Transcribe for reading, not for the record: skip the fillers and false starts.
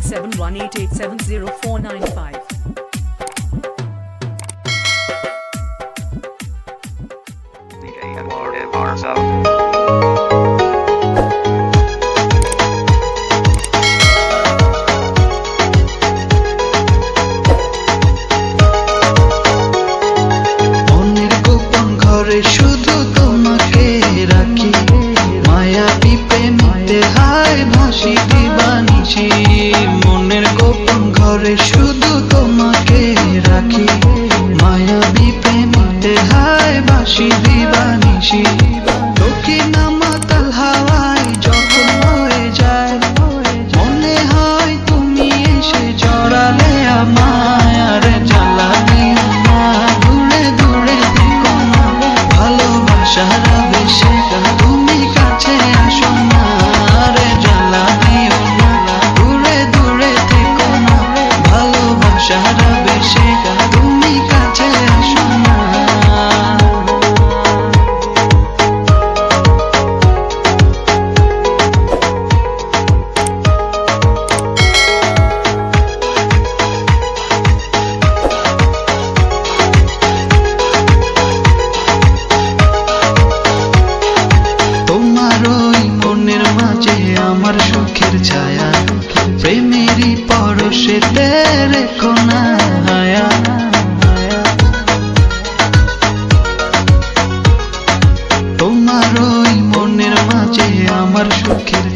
07188700495. DJMR Sound. শুধু তোমাকে রাখি মায়াবী প্রেমে হায় ভাসি দিবানিছি মনের গোপন ঘরে শুধু তোমাকে রাখি মায়াবী প্রেমে হায় ভাসি দিবানিছি দক্ষিণা মাতাল হাওয়ায় যখন হয়ে যায় মনে হয় তুমি এসে জড়ালে আমায় আর জ্বালানি না দূরে দূরে থেকো না ভালোবাসার বেশে তুমি কাছে আসো না রে জ্বালা দিও না দূরে দূরে থেকো না ভালোবাসার বেশে তুমি কাছে আসো না তোমার ওই মনের মাঝে আমার সুখের ছায়া প্রেমেরই পরশেতে রেখো না হায়া তোমার ওই মনের মাঝে আমার সুখের